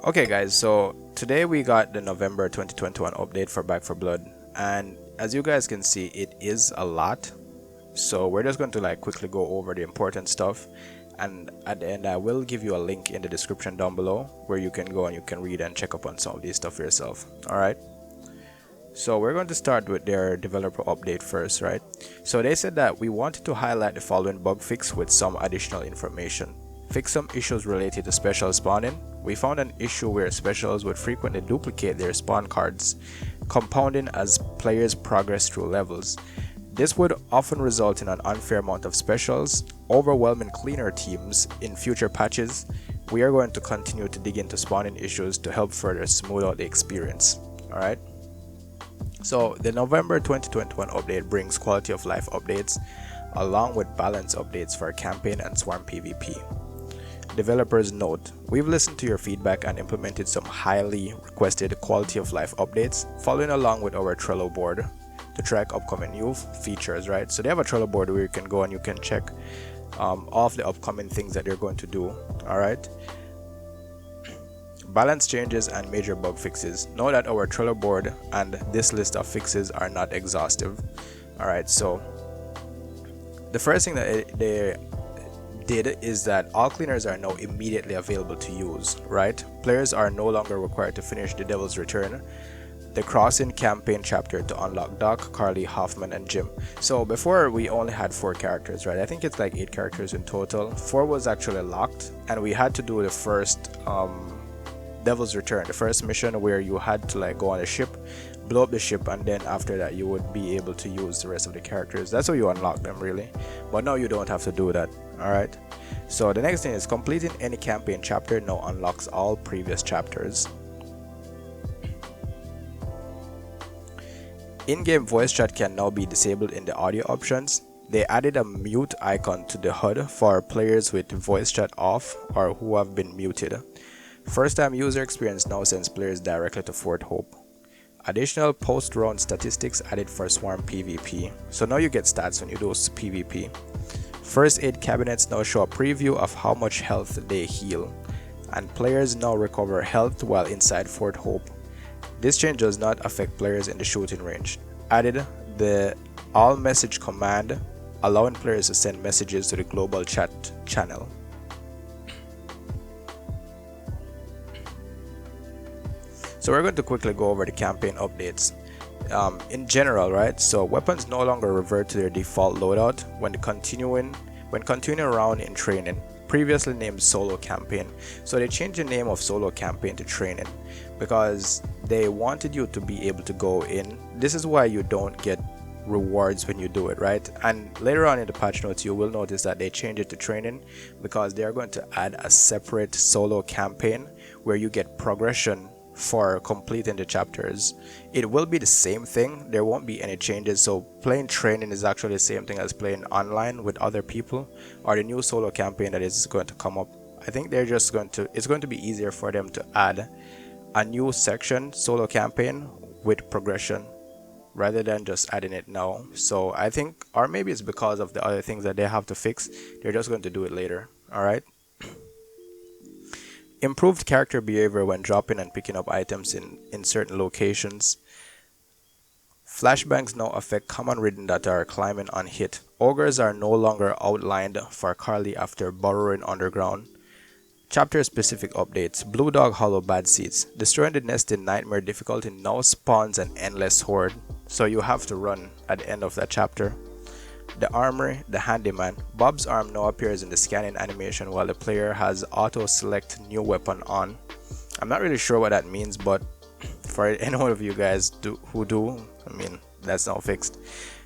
Okay guys, so today we got the November 2021 update for Back 4 Blood, and as you guys can see, it is a lot. So we're just going to quickly go over the important stuff, and at the end I will give you a link in the description down below where you can go and you can read and check up on some of these stuff for yourself. Alright, so we're going to start with their developer update first, right? So they said that we wanted to highlight the following bug fix with some additional information. Fix some issues related to special spawning. We found an issue where specials would frequently duplicate their spawn cards, compounding as players progress through levels. This would often result in an unfair amount of specials, overwhelming cleaner teams in future patches. We are going to continue to dig into spawning issues to help further smooth out the experience. Alright? So the November 2021 update brings quality of life updates along with balance updates for campaign and swarm PvP. Developers note, we've listened to your feedback and implemented some highly requested quality of life updates, following along with our Trello board to track upcoming new features, right? So they have a Trello board where you can go and you can check off the upcoming things that they're going to do. All right. Balance changes and major bug fixes. Know that our Trello board and this list of fixes are not exhaustive. All right. So the first thing that they did is that all cleaners are now immediately available to use, right? Players are no longer required to finish the Devil's Return, the Crossing campaign chapter to unlock Doc, Carly, Hoffman, and Jim. So before we only had 4 characters, right? I think it's 8 characters in total. 4 was actually locked, and we had to do the first Devil's Return, the first mission where you had to go on a ship, blow up the ship, and then after that you would be able to use the rest of the characters. That's how you unlock them, really. But now you don't have to do that. Alright, so the next thing is completing any campaign chapter now unlocks all previous chapters. In-game voice chat can now be disabled in the audio options. They added a mute icon to the HUD for players with voice chat off or who have been muted. First-time user experience now sends players directly to Fort Hope. Additional post-round statistics added for Swarm PvP. So now you get stats when you do PvP. First aid cabinets now show a preview of how much health they heal, and players now recover health while inside Fort Hope. This change does not affect players in the shooting range. Added the all message command, allowing players to send messages to the global chat channel. So we're going to quickly go over the campaign updates. In general, right? So weapons no longer revert to their default loadout when continuing around in training, previously named solo campaign. So they changed the name of solo campaign to training because they wanted you to be able to go in. This is why you don't get rewards when you do it, right? And later on in the patch notes you will notice that they changed it to training because they are going to add a separate solo campaign where you get progression for completing the chapters. It will be the same thing, there won't be any changes. So playing training is actually the same thing as playing online with other people, or the new solo campaign that is going to come up. I think they're just going to, it's going to be easier for them to add a new section, solo campaign with progression, rather than just adding it now. So I think, or maybe it's because of the other things that they have to fix, they're just going to do it later. Alright. Improved character behavior when dropping and picking up items in certain locations. Flashbangs now affect common Ridden that are climbing unhit. Ogres are no longer outlined for Carly after burrowing underground. Chapter specific updates. Blue Dog Hollow bad seeds. Destroying the nest in Nightmare difficulty now spawns an endless horde, so you have to run at the end of that chapter. The Armory, the Handyman. Bob's arm now appears in the scanning animation while the player has auto select new weapon on. I'm not really sure what that means, but for any one of you guys who do, I mean, that's now fixed.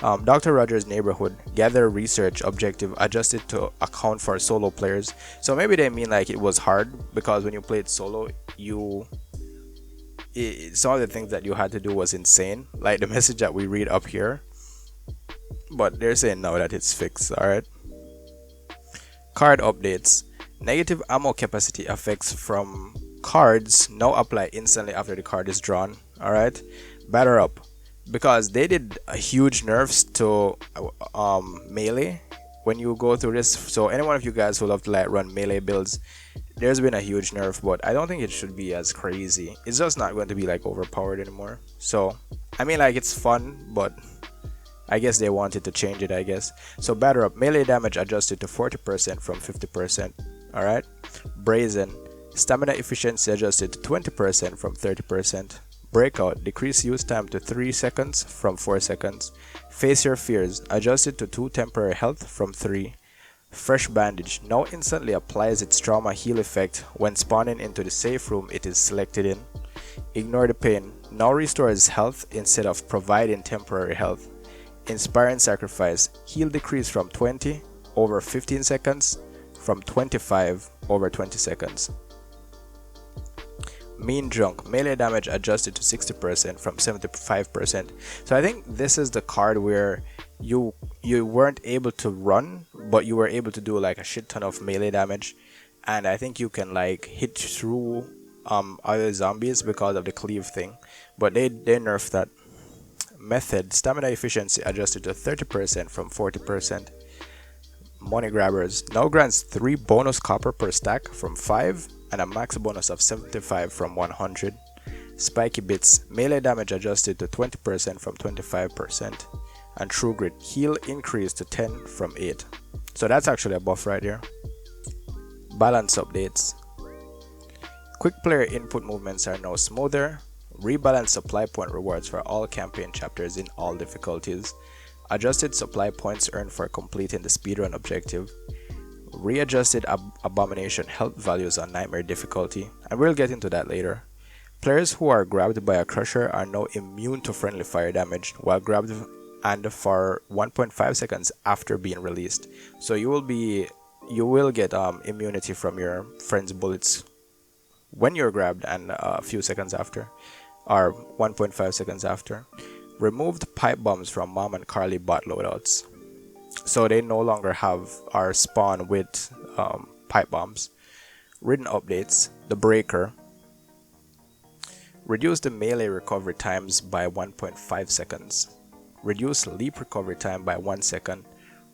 Dr. Rogers' Neighborhood. Gather research objective adjusted to account for solo players. So maybe they mean it was hard because when you played solo, some of the things that you had to do was insane, like the message that we read up here. But they're saying now that it's fixed. Alright. Card updates. Negative ammo capacity effects from cards now apply instantly after the card is drawn. Alright. Batter up. Because they did a huge nerfs to melee when you go through this, so any one of you guys who love to like run melee builds, there's been a huge nerf, but I don't think it should be as crazy. It's just not going to be like overpowered anymore. So I mean, like, it's fun, but I guess they wanted to change it, I guess. So batter up, melee damage adjusted to 40% from 50%. All right. Brazen, stamina efficiency adjusted to 20% from 30%. Breakout, decrease use time to 3 seconds from 4 seconds. Face your fears, adjusted to 2 temporary health from 3. Fresh bandage, now instantly applies its trauma heal effect when spawning into the safe room it is selected in. Ignore the pain, now restores health instead of providing temporary health. Inspiring sacrifice, heal decrease from 20 over 15 seconds from 25 over 20 seconds. Mean Drunk, melee damage adjusted to 60% from 75%. So I think this is the card where you weren't able to run, but you were able to do like a shit ton of melee damage, and I think you can like hit through other zombies because of the cleave thing, but they nerfed that. Method, stamina efficiency adjusted to 30% from 40%. Money Grabbers, now grants 3 bonus copper per stack from 5 and a max bonus of 75 from 100. Spiky Bits, melee damage adjusted to 20% from 25%. And True Grit, heal increased to 10 from 8. So that's actually a buff right here. Balance updates. Quick player input movements are now smoother. Rebalance supply point rewards for all campaign chapters in all difficulties. Adjusted supply points earned for completing the speedrun objective. Readjusted abomination health values on nightmare difficulty, and we'll get into that later. Players who are grabbed by a crusher are now immune to friendly fire damage while grabbed and for 1.5 seconds after being released. So you will get immunity from your friend's bullets when you're grabbed and a few seconds after, or 1.5 seconds after. Removed pipe bombs from Mom and Carly bot loadouts, so they no longer have our spawn with pipe bombs. Ridden updates. The Breaker, reduce the melee recovery times by 1.5 seconds. Reduce leap recovery time by 1 second.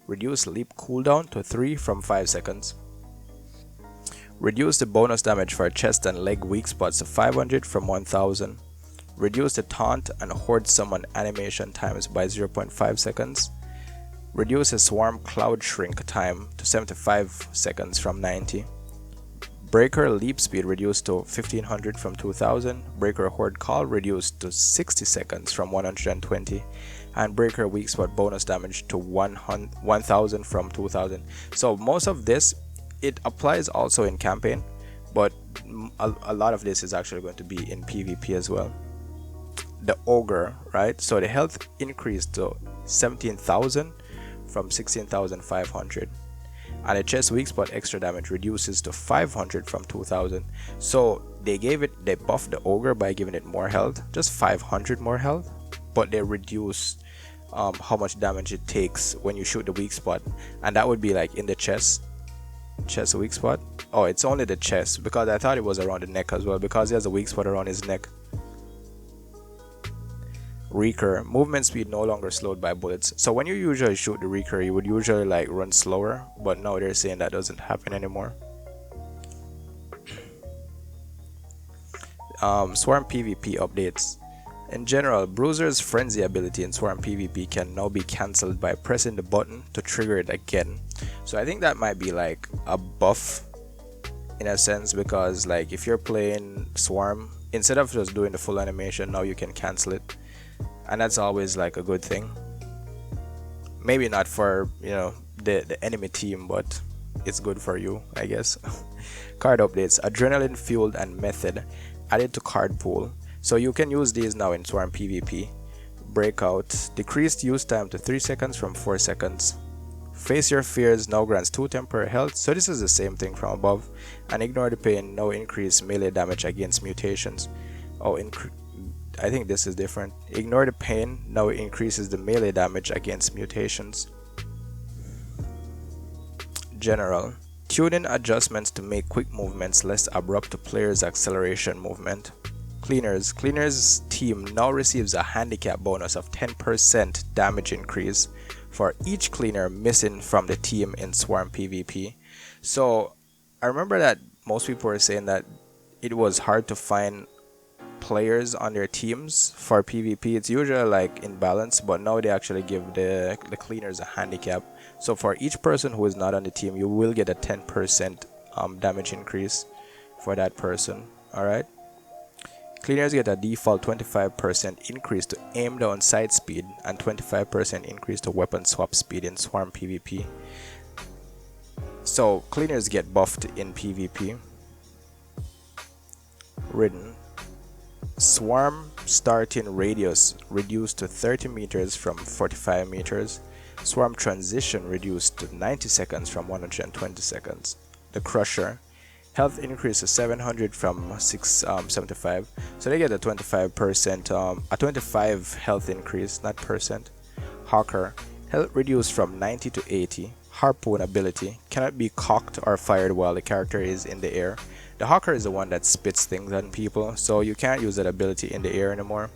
Reduce leap cooldown to 3 from 5 seconds. Reduce the bonus damage for chest and leg weak spots to 500 from 1000. Reduce the taunt and horde summon animation times by 0.5 seconds. Reduce the swarm cloud shrink time to 75 seconds from 90. Breaker leap speed reduced to 1500 from 2000. Breaker horde call reduced to 60 seconds from 120. And Breaker weak spot bonus damage to 1000 from 2000. So most of this, it applies also in campaign, but a lot of this is actually going to be in PvP as well. The Ogre, right? So the health increased to 17,000 from 16,500. And the chest weak spot extra damage reduces to 500 from 2000. So they buffed the Ogre by giving it more health, just 500 more health, but they reduced how much damage it takes when you shoot the weak spot, and that would be like in the chest weak spot. Oh, it's only the chest, because I thought it was around the neck as well, because he has a weak spot around his neck. Reeker, movement speed no longer slowed by bullets. So when you usually shoot the Reeker, you would usually like run slower, but now they're saying that doesn't happen anymore. Swarm PvP updates. In general, Bruiser's Frenzy ability in Swarm PvP can now be cancelled by pressing the button to trigger it again. So I think that might be like a buff in a sense, because like if you're playing Swarm, instead of just doing the full animation, now you can cancel it. And that's always like a good thing. Maybe not for, you know, the enemy team, but it's good for you, I guess. Card updates. Adrenaline fueled and method added to card pool. So you can use these now in Swarm PvP. Breakout, decreased use time to 3 seconds from 4 seconds. Face Your Fears now grants 2 temporary health, so this is the same thing from above. And Ignore the Pain now increase melee damage against mutations. I think this is different. Ignore the Pain now increases the melee damage against mutations. General, tune in adjustments to make quick movements less abrupt to players' acceleration movement. Cleaner's team now receives a handicap bonus of 10% damage increase for each cleaner missing from the team in Swarm PvP. So I remember that most people were saying that it was hard to find players on their teams for PvP. It's usually like in balance, but now they actually give the cleaners a handicap. So for each person who is not on the team, you will get a 10% damage increase for that person. Alright. Cleaners get a default 25% increase to aim down sight speed and 25% increase to weapon swap speed in Swarm PvP. So cleaners get buffed in PvP. Ridden. Swarm starting radius reduced to 30 meters from 45 meters. Swarm transition reduced to 90 seconds from 120 seconds. The Crusher. Health increase to 700 from 675. So they get a 25%, a 25 health increase, not percent. Hawker. Health reduced from 90 to 80. Harpoon ability. Cannot be cocked or fired while the character is in the air. The Hawker is the one that spits things on people, so you can't use that ability in the air anymore.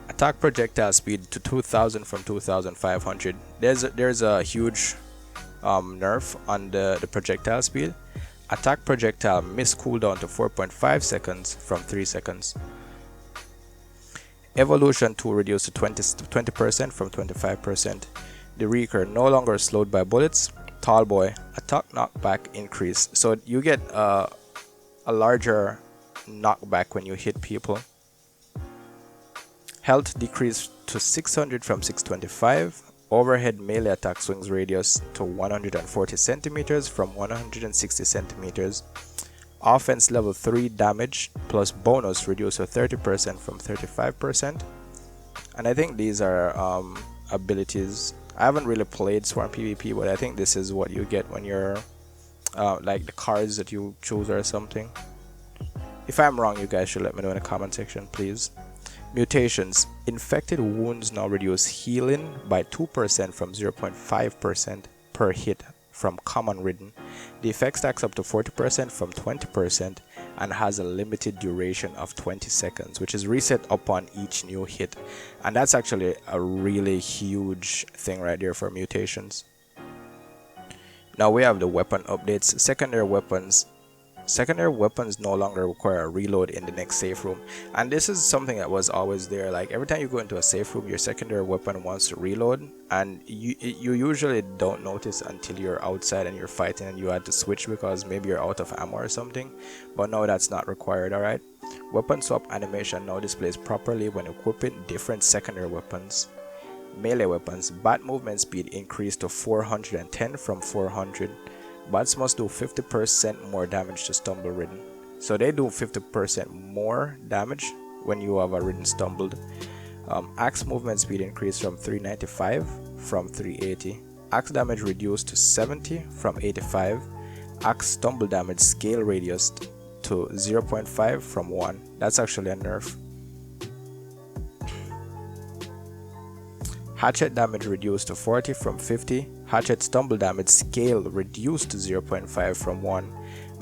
Attack projectile speed to 2000 from 2500. There's a huge nerf on the projectile speed. Attack projectile miss cooldown to 4.5 seconds from 3 seconds. Evolution 2 reduced to 20% from 25%. The Reeker no longer slowed by bullets. Tallboy, attack knockback increase. So you get a larger knockback when you hit people. Health decreased to 600 from 625. Overhead melee attack swings radius to 140 centimeters from 160 centimeters. Offense level 3 damage plus bonus reduced to 30% from 35%. And I think these are abilities. I haven't really played Swarm PvP, but I think this is what you get when you're like the cards that you choose or something. If I'm wrong, you guys should let me know in the comment section, please. Mutations. Infected wounds now reduce healing by 2% from 0.5% per hit from common Ridden. The effect stacks up to 40% from 20% and has a limited duration of 20 seconds, which is reset upon each new hit. And that's actually a really huge thing right there for mutations. Now we have the weapon updates. Secondary weapons no longer require a reload in the next safe room, and this is something that was always there. Like every time you go into a safe room, your secondary weapon wants to reload, and you usually don't notice until you're outside and you're fighting and you had to switch because maybe you're out of ammo or something. But no, that's not required. Alright, weapon swap animation now displays properly when equipping different secondary weapons. Melee weapons. Bat movement speed increased to 410 from 400. Bats must do 50% more damage to stumble Ridden. So they do 50% more damage when you have a Ridden stumbled. Axe movement speed increased from 395 from 380. Axe damage reduced to 70 from 85. Axe stumble damage scale radius to 0.5 from 1. That's actually a nerf. Hatchet damage reduced to 40 from 50. Hatchet stumble damage scale reduced to 0.5 from 1.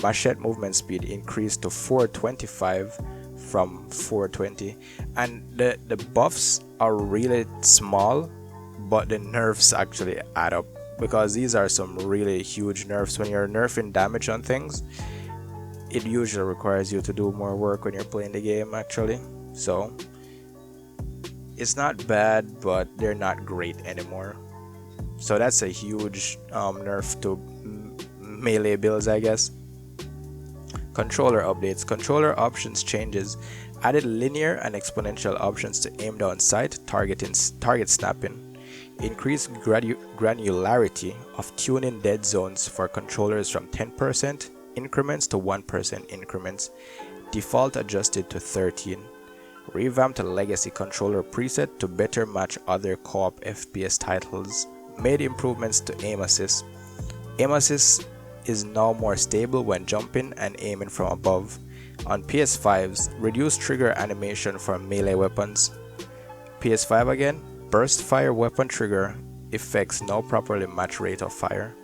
Machete movement speed increased to 425 from 420. And the buffs are really small, but the nerfs actually add up, because these are some really huge nerfs. When you're nerfing damage on things, it usually requires you to do more work when you're playing the game actually. So it's not bad, but they're not great anymore. So that's a huge nerf to melee builds, I guess. Controller updates. Controller options changes. Added linear and exponential options to aim down sight, target snapping. Increased granularity of tuning dead zones for controllers from 10% increments to 1% increments. Default adjusted to 13. Revamped legacy controller preset to better match other co-op FPS titles. Made improvements to aim assist. Aim assist is now more stable when jumping and aiming from above. On PS5s, reduced trigger animation for melee weapons. PS5 again, burst fire weapon trigger effects now properly match rate of fire.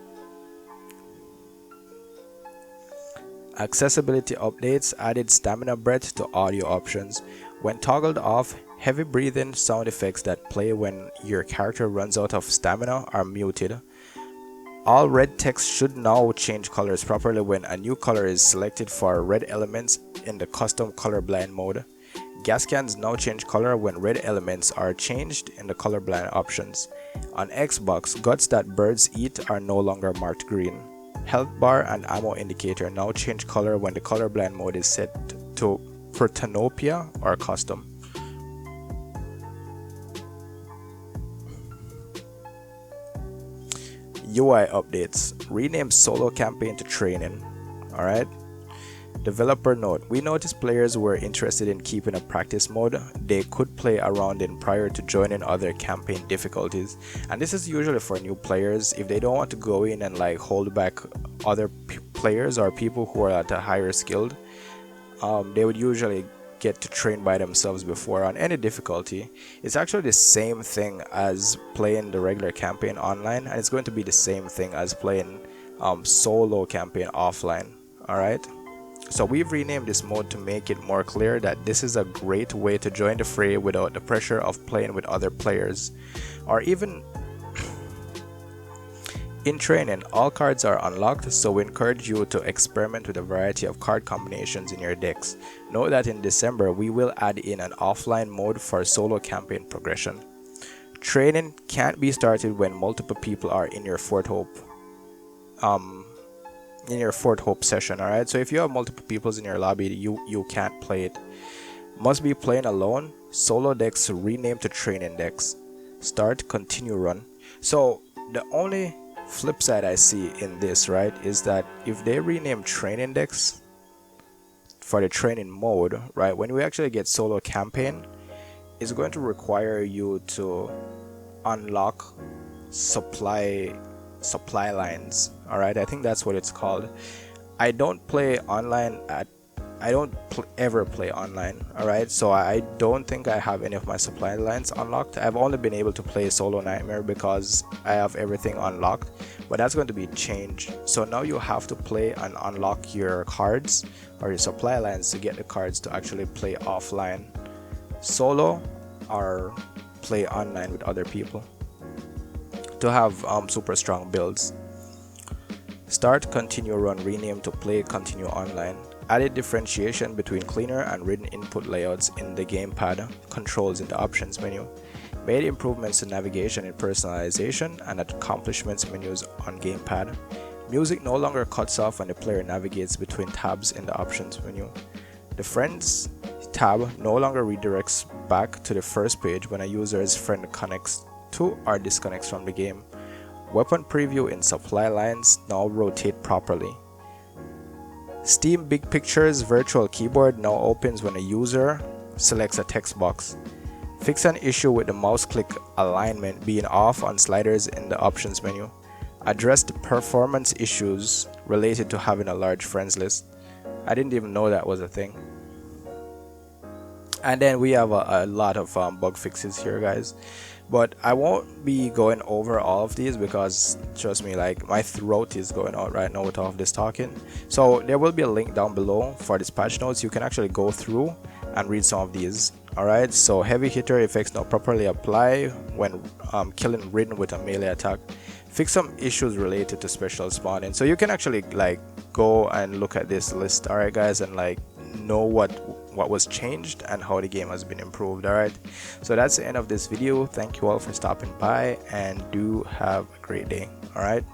Accessibility updates added stamina breath to audio options. When toggled off, heavy breathing sound effects that play when your character runs out of stamina are muted. All red text should now change colors properly when a new color is selected for red elements in the custom colorblind mode. Gas cans now change color when red elements are changed in the colorblind options. On Xbox, guts that birds eat are no longer marked green. Health bar and ammo indicator now change color when the colorblind mode is set to Protanopia or custom. UI updates. Rename solo campaign to training. Alright. Developer note. We noticed players were interested in keeping a practice mode they could play around in prior to joining other campaign difficulties. And this is usually for new players. If they don't want to go in and like hold back other players or people who are at a higher skilled, they would usually get to train by themselves before on any difficulty. It's actually the same thing as playing the regular campaign online, and it's going to be the same thing as playing solo campaign offline. Alright, so we've renamed this mode to make it more clear that this is a great way to join the fray without the pressure of playing with other players. Or even in training, all cards are unlocked, so we encourage you to experiment with a variety of card combinations in your decks. Note that in December, we will add in an offline mode for solo campaign progression. Training can't be started when multiple people are in your Fort Hope session. Alright, so if you have multiple people in your lobby, you can't play it. Must be playing alone. Solo decks rename to training decks. Start, continue, run. So the only flip side I see in this, right, is that if they rename training decks for the training mode, right, when we actually get solo campaign, it's going to require you to unlock supply lines. All right, I think that's what it's called. I don't play online ever play online. All right, so I don't think I have any of my supply lines unlocked. I've only been able to play solo nightmare because I have everything unlocked, but that's going to be changed. So now you have to play and unlock your cards or your supply lines to get the cards to actually play offline solo or play online with other people to have super strong builds. Start, continue, run, rename to play, continue online. Added differentiation between cleaner and Ridden input layouts in the gamepad controls in the options menu. Made improvements to navigation and personalization and accomplishments menus on gamepad. Music no longer cuts off when the player navigates between tabs in the options menu. The Friends tab no longer redirects back to the first page when a user's friend connects to or disconnects from the game. Weapon preview in supply lines now rotate properly. Steam Big Picture's virtual keyboard now opens when a user selects a text box. Fix an issue with the mouse click alignment being off on sliders in the options menu. Address the performance issues related to having a large friends list. I didn't even know that was a thing. And then we have a lot of bug fixes here, guys. But I won't be going over all of these because trust me, like my throat is going out right now with all of this talking. So there will be a link down below for this patch notes. You can actually go through and read some of these. Alright, so heavy hitter effects now properly apply when killing Ridden with a melee attack. Fix some issues related to special spawning. So you can actually like go and look at this list, alright guys, and like know what was changed and how the game has been improved. Alright, so that's the end of this video. Thank you all for stopping by and do have a great day. Alright.